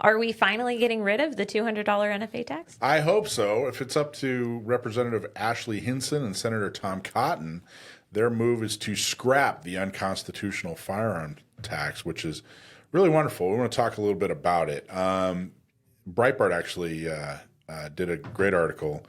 Are we finally getting rid of the $200 NFA tax? I hope so. If it's up to Representative Ashley Hinson and Senator Tom Cotton, their move is to scrap the unconstitutional firearm tax, which is really wonderful. We want to talk a little bit about it. Breitbart actually did a great article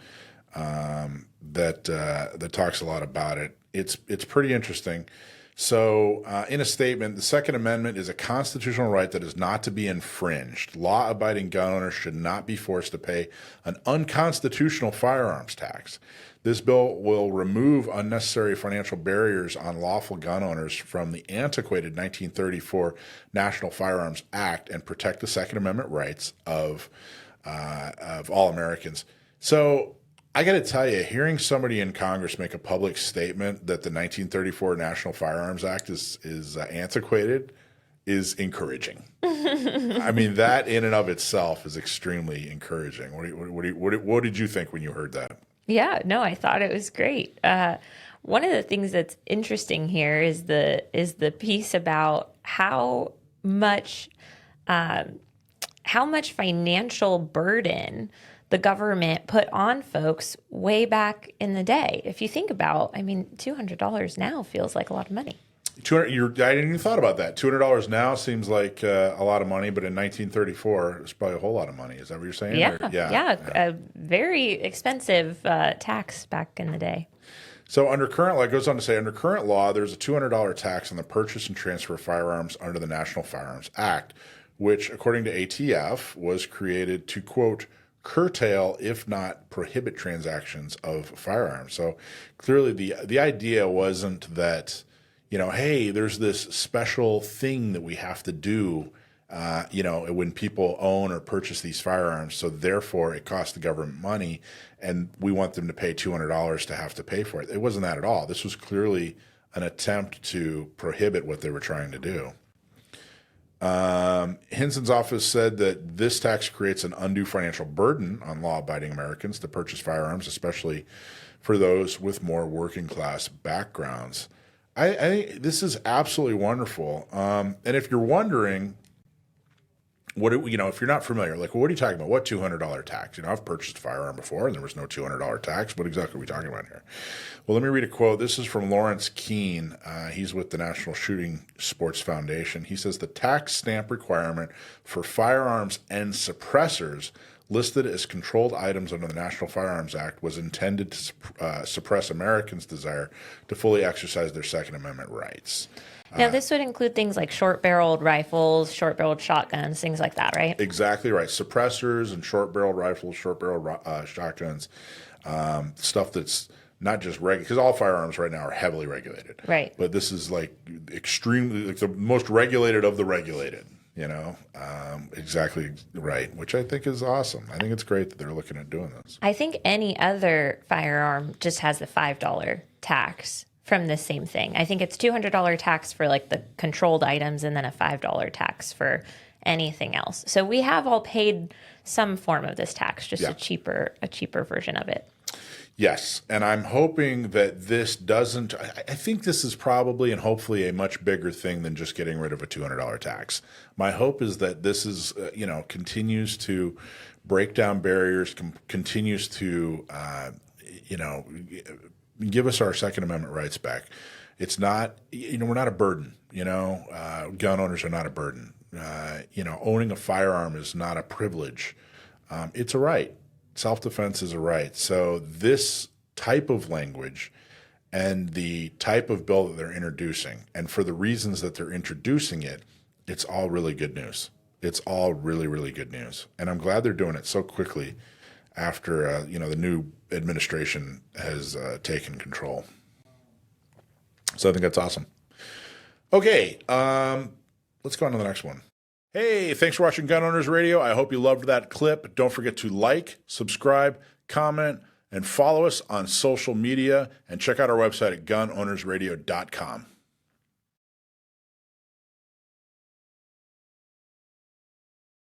that talks a lot about it. It's pretty interesting. So in a statement, the Second Amendment is a constitutional right that is not to be infringed. Law-abiding gun owners should not be forced to pay an unconstitutional firearms tax. This bill will remove unnecessary financial barriers on lawful gun owners from the antiquated 1934 National Firearms Act and protect the Second Amendment rights of all Americans. So I got to tell you, hearing somebody in Congress make a public statement that the 1934 National Firearms Act is antiquated is encouraging. I mean, that in and of itself is extremely encouraging. What did you think when you heard that? Yeah, no, I thought it was great. One of the things that's interesting here is the piece about how much financial burden the government put on folks way back in the day. If you think about, I mean, $200 now feels like a lot of money. I didn't even thought about that. $200 now seems like a lot of money, but in 1934, it was probably a whole lot of money. Is that what you're saying? Yeah. A very expensive tax back in the day. So under current law, it goes on to say, under current law, there's a $200 tax on the purchase and transfer of firearms under the National Firearms Act, which, according to ATF, was created to, quote, curtail, if not prohibit, transactions of firearms. So clearly the idea wasn't that, hey, there's this special thing that we have to do, when people own or purchase these firearms. So therefore it costs the government money and we want them to pay $200 to have to pay for it. It wasn't that at all. This was clearly an attempt to prohibit what they were trying to do. Hinson's office said that this tax creates an undue financial burden on law-abiding Americans to purchase firearms, especially for those with more working-class backgrounds. I think this is absolutely wonderful. And if you're wondering, if you're not familiar, like, well, what are you talking about? What $200 tax? I've purchased a firearm before and there was no $200 tax. What exactly are we talking about here? Well, let me read a quote. This is from Lawrence Keene. He's with the National Shooting Sports Foundation. He says the tax stamp requirement for firearms and suppressors listed as controlled items under the National Firearms Act was intended to suppress Americans' desire to fully exercise their Second Amendment rights. Now, this would include things like short-barreled rifles, short-barreled shotguns, things like that, right? Exactly right. Suppressors and short-barreled rifles, short-barreled shotguns, stuff that's not just regular, because all firearms right now are heavily regulated. Right. But this is like extremely, like the most regulated of the regulated, exactly right, which I think is awesome. I think it's great that they're looking at doing this. I think any other firearm just has the $5 tax from the same thing. I think it's $200 tax for like the controlled items and then a $5 tax for anything else. So we have all paid some form of this tax, just a cheaper version of it. Yes, and I'm hoping that this doesn't, I think this is probably and hopefully a much bigger thing than just getting rid of a $200 tax. My hope is that this is, continues to break down barriers, continues to, give us our Second Amendment rights back. It's not, we're not a burden, gun owners are not a burden. Owning a firearm is not a privilege. It's a right. Self-defense is a right. So this type of language and the type of bill that they're introducing, and for the reasons that they're introducing it, it's all really good news. It's all really, really good news. And I'm glad they're doing it so quickly after, the new administration has taken control. So I think that's awesome. Okay, let's go on to the next one. Hey, thanks for watching Gun Owners Radio. I hope you loved that clip. Don't forget to like, subscribe, comment, and follow us on social media. And check out our website at gunownersradio.com.